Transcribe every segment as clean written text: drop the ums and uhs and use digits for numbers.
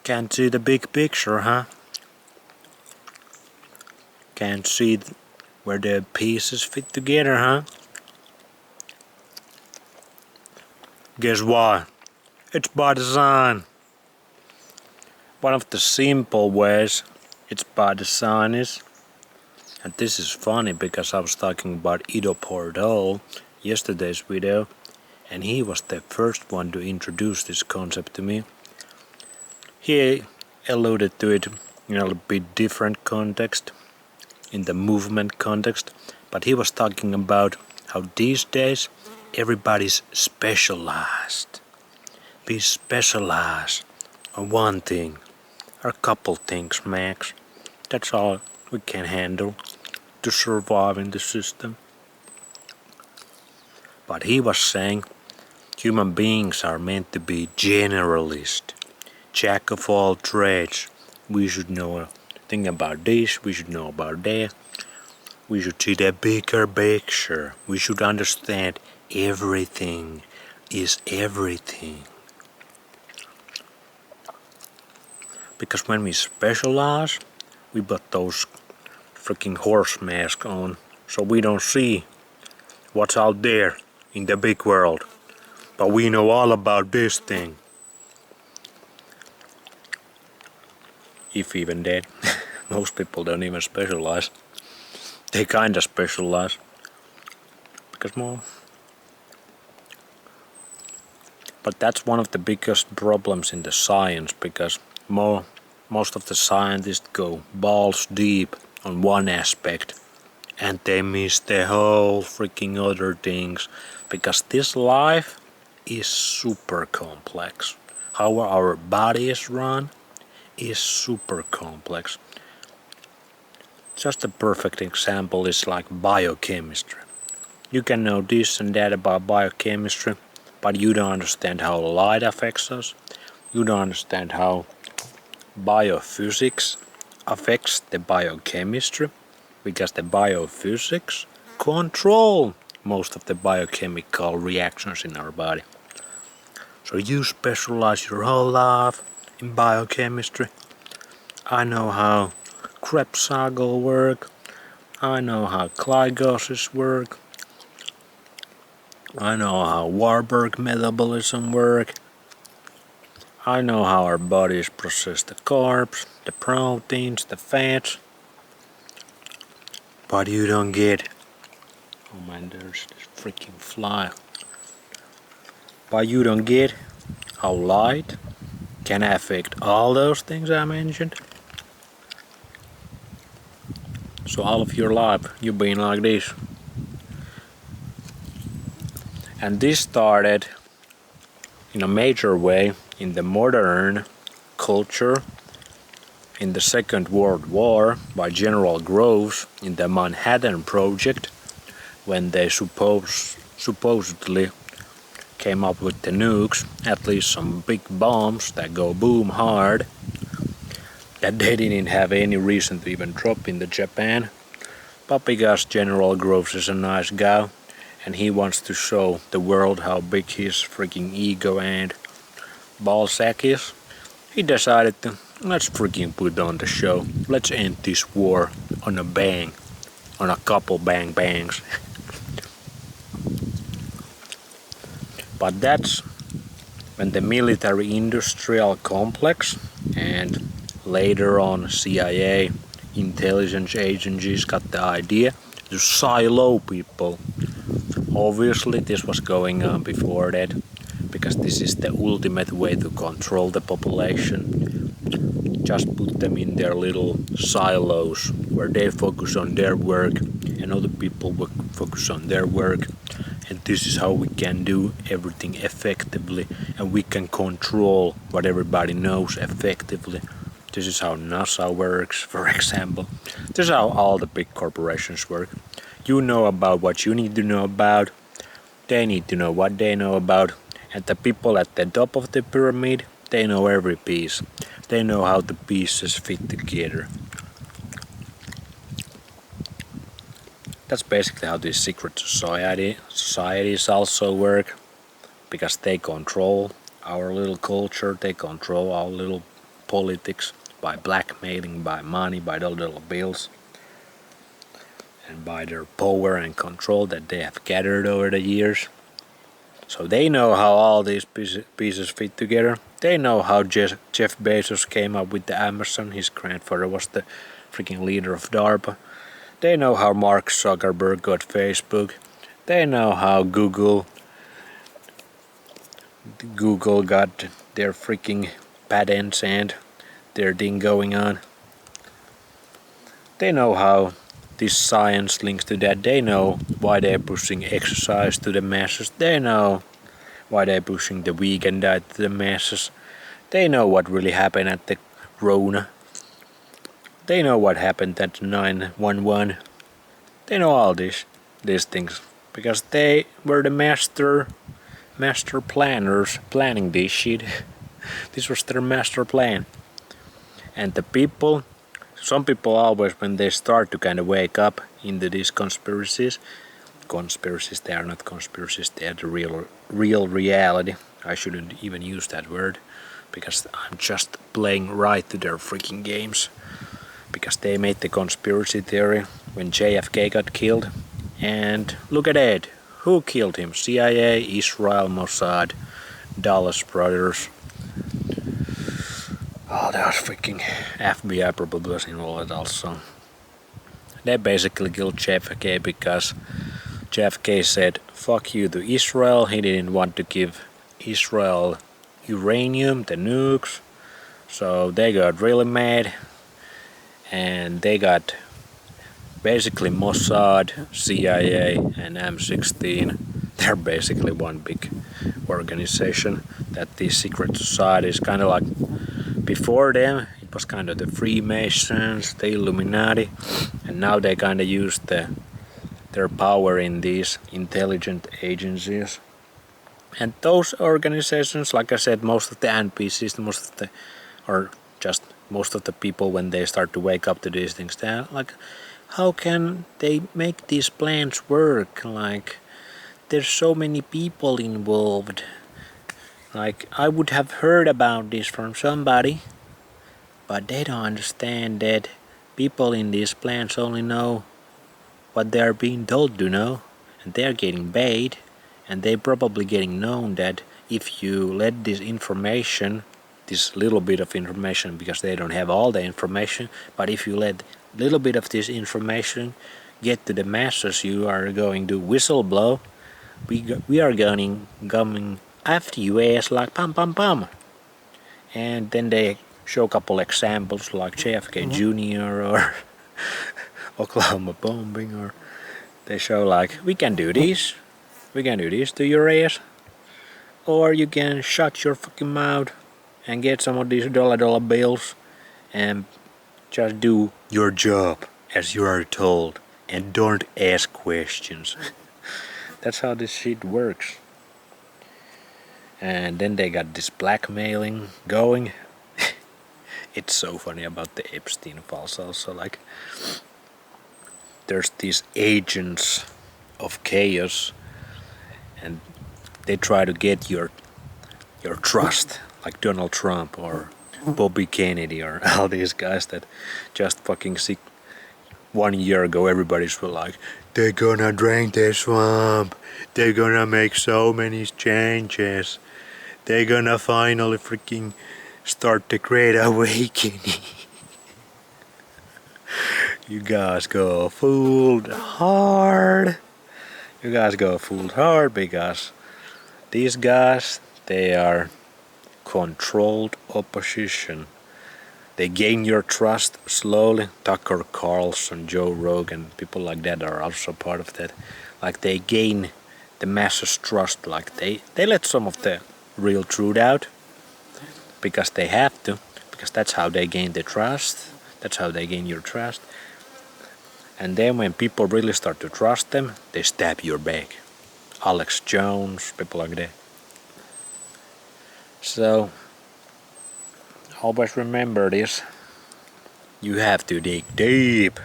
Can't see the big picture, huh? Can't see where the pieces fit together, huh? Guess what? It's by design. One of the simple ways it's by design is, and this is funny because I was talking about Ido Portal yesterday's video, and he was the first one to introduce this concept to me. He alluded to it in a bit different context, in the movement context, but he was talking about how these days everybody's specialized. Be specialized on one thing or a couple things max. That's all we can handle to survive in the system. But he was saying human beings are meant to be generalist, jack of all trades. We should know a thing about this, we should know about that. We should see the bigger picture. We should understand everything is everything. Because when we specialize, we put those freaking horse masks on, so we don't see what's out there in the big world. But we know all about this thing. If even that. Most people don't even specialize. They kinda specialize. Because more. But that's one of the biggest problems in the science, because most of the scientists go balls deep on one aspect and they miss the whole freaking other things, because this life is super complex. How our body is run is super complex. Just a perfect example is like biochemistry. You can know this and that about biochemistry, but you don't understand how light affects us. You don't understand how biophysics affects the biochemistry, because the biophysics control most of the biochemical reactions in our body. So you specialize your whole life in biochemistry. I know how Krebs cycle work. I know how glycolysis work. I know how Warburg metabolism work. I know how our bodies process the carbs, the proteins, the fats. But you don't get... Oh man, there's this freaking fly. But you don't get how light can affect all those things I mentioned. So all of your life you've been like this. And this started in a major way in the modern culture in the Second World War by General Groves in the Manhattan Project, when they supposedly came up with the nukes, at least some big bombs that go boom hard, that they didn't have any reason to even drop in the Japan. But because General Groves is a nice guy and he wants to show the world how big his freaking ego and ballsack is, he decided to, let's freaking put on the show. Let's end this war on a bang, on a couple bang bangs. But that's when the military industrial complex and later on CIA intelligence agencies got the idea to silo people. Obviously this was going on before that, because this is the ultimate way to control the population. Just put them in their little silos where they focus on their work and other people will focus on their work. And this is how we can do everything effectively, and we can control what everybody knows effectively. This is how NASA works, for example. This is how all the big corporations work. You know about what you need to know about. They need to know what they know about. And the people at the top of the pyramid, they know every piece. They know how the pieces fit together. That's basically how these secret societies also work, because they control our little culture, they control our little politics, by blackmailing, by money, by dollar bills, and by their power and control that they have gathered over the years. So they know how all these pieces fit together. They know how Jeff Bezos came up with the Amazon. His grandfather was the freaking leader of DARPA. They know how Mark Zuckerberg got Facebook. They know how Google got their freaking patents and their thing going on. They know how this science links to that. They know why they're pushing exercise to the masses. They know why they're pushing the vegan diet to the masses. They know what really happened at the Rona. They know what happened at 911. They know all these things because they were the master planners planning this shit. This was their master plan. And the people, some people always, when they start to kind of wake up into these conspiracies, they are not conspiracies, they are the real reality. I shouldn't even use that word because I'm just playing right to their freaking games. Because they made the conspiracy theory when JFK got killed. And look at it. Who killed him? CIA, Israel, Mossad, Dulles brothers. Oh, that was freaking FBI probably was involved also. They basically killed JFK because JFK said fuck you to Israel. He didn't want to give Israel uranium, the nukes. So they got really mad. And they got basically Mossad, CIA, and M16. They're basically one big organization. That these secret societies kind of like before them. It was kind of the Freemasons, the Illuminati, and now they kind of use their power in these intelligent agencies. And those organizations, like I said, most of the NPCs, most of the people, when they start to wake up to these things, they're like, how can they make these plans work? Like, there's so many people involved. Like, I would have heard about this from somebody, but they don't understand that people in these plans only know what they're being told to know, and they're getting paid, and they're probably getting known that if you let this information, this little bit of information, because they don't have all the information, but if you let little bit of this information get to the masses, you are going to whistleblow. We are coming after you ass like pam pam pam. And then they show a couple examples like JFK Jr. or Oklahoma bombing, or they show like we can do this to your ass, or you can shut your fucking mouth and get some of these dollar bills and just do your job as you are told and don't ask questions. That's how this shit works. And then they got this blackmailing going. It's so funny about the Epstein files also, like there's these agents of chaos and they try to get your trust, like Donald Trump or Bobby Kennedy or all these guys that just fucking sick. 1 year ago everybody's were like, they're gonna drain the swamp, they're gonna make so many changes, they're gonna finally freaking start the Great Awakening. You guys go fooled hard. You guys go fooled hard because these guys, they are controlled opposition. They gain your trust slowly. Tucker Carlson, Joe Rogan, people like that are also part of that. Like they gain the masses' trust. Like they let some of the real truth out because they have to. Because that's how they gain the trust. That's how they gain your trust. And then when people really start to trust them, they stab your back. Alex Jones, people like that. So always remember this. You have to dig deep.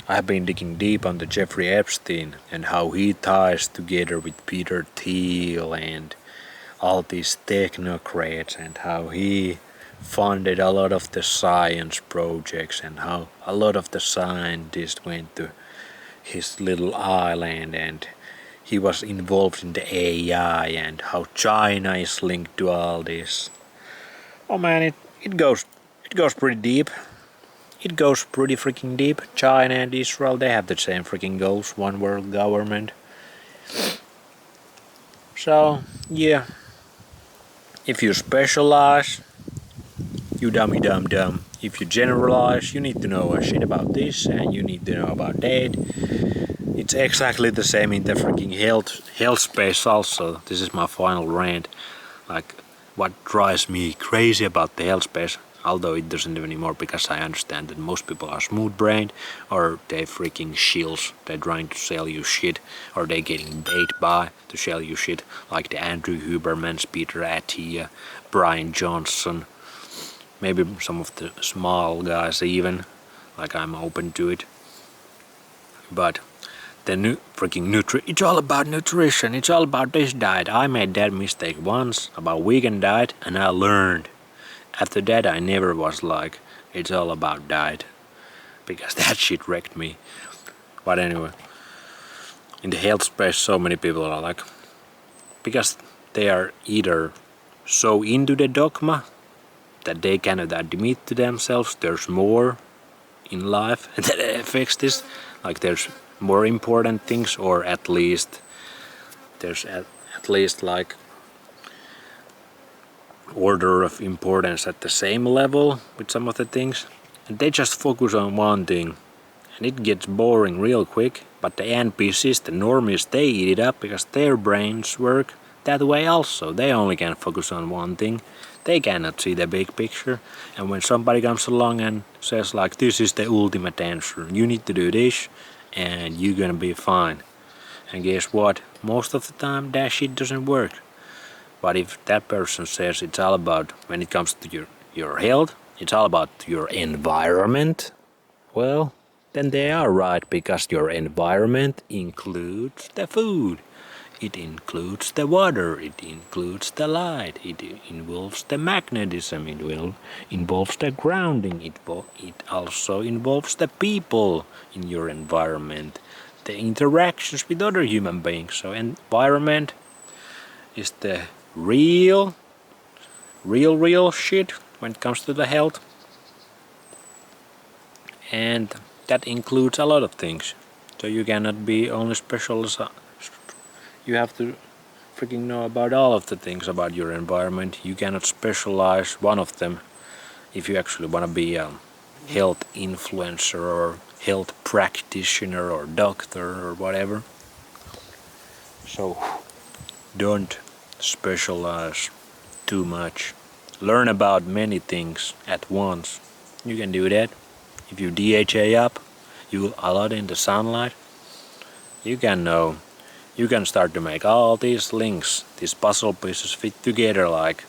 I've been digging deep on the Jeffrey Epstein and how he ties together with Peter Thiel and all these technocrats and how he funded a lot of the science projects and how a lot of the scientists went to his little island and he was involved in the AI and how China is linked to all this. Oh man, it goes pretty deep. It goes pretty freaking deep. China and Israel, they have the same freaking goals, one world government. So, yeah. If you specialize, you dummy dumb dumb. If you generalize, you need to know a shit about this and you need to know about that. It's exactly the same in the freaking health space also. This is my final rant. Like, what drives me crazy about the health space, although it doesn't anymore because I understand that most people are smooth-brained or they freaking shills. They're trying to sell you shit or they're getting bait by to sell you shit like the Andrew Hubermans, Peter Attia, Brian Johnson, maybe some of the small guys even, like I'm open to it. But the it's all about nutrition, it's all about this diet. I made that mistake once about vegan diet and I learned. After that I never was like, it's all about diet, because that shit wrecked me. But anyway, in the health space so many people are like, because they are either so into the dogma that they cannot admit to themselves there's more in life that affects this, like there's more important things, or at least there's at least like order of importance at the same level with some of the things, and they just focus on one thing and it gets boring real quick. But the NPCs, the normies, they eat it up because their brains work that way also. They only can focus on one thing. They cannot see the big picture. And when somebody comes along and says like, this is the ultimate answer, you need to do this and you're gonna be fine. And guess what? Most of the time that shit doesn't work. But if that person says it's all about, when it comes to your health, it's all about your environment, well, then they are right, because your environment includes the food. It includes the water, it includes the light, it involves the magnetism, it involves the grounding, it also involves the people in your environment, the interactions with other human beings. So environment is the real shit when it comes to the health. And that includes a lot of things. So you cannot be only specialist. You have to freaking know about all of the things about your environment. You cannot specialize one of them if you actually want to be a health influencer or health practitioner or doctor or whatever. So don't specialize too much. Learn about many things at once. You can do that. If you DHA up, you a lot in the sunlight, you can start to make all these links, these puzzle pieces fit together like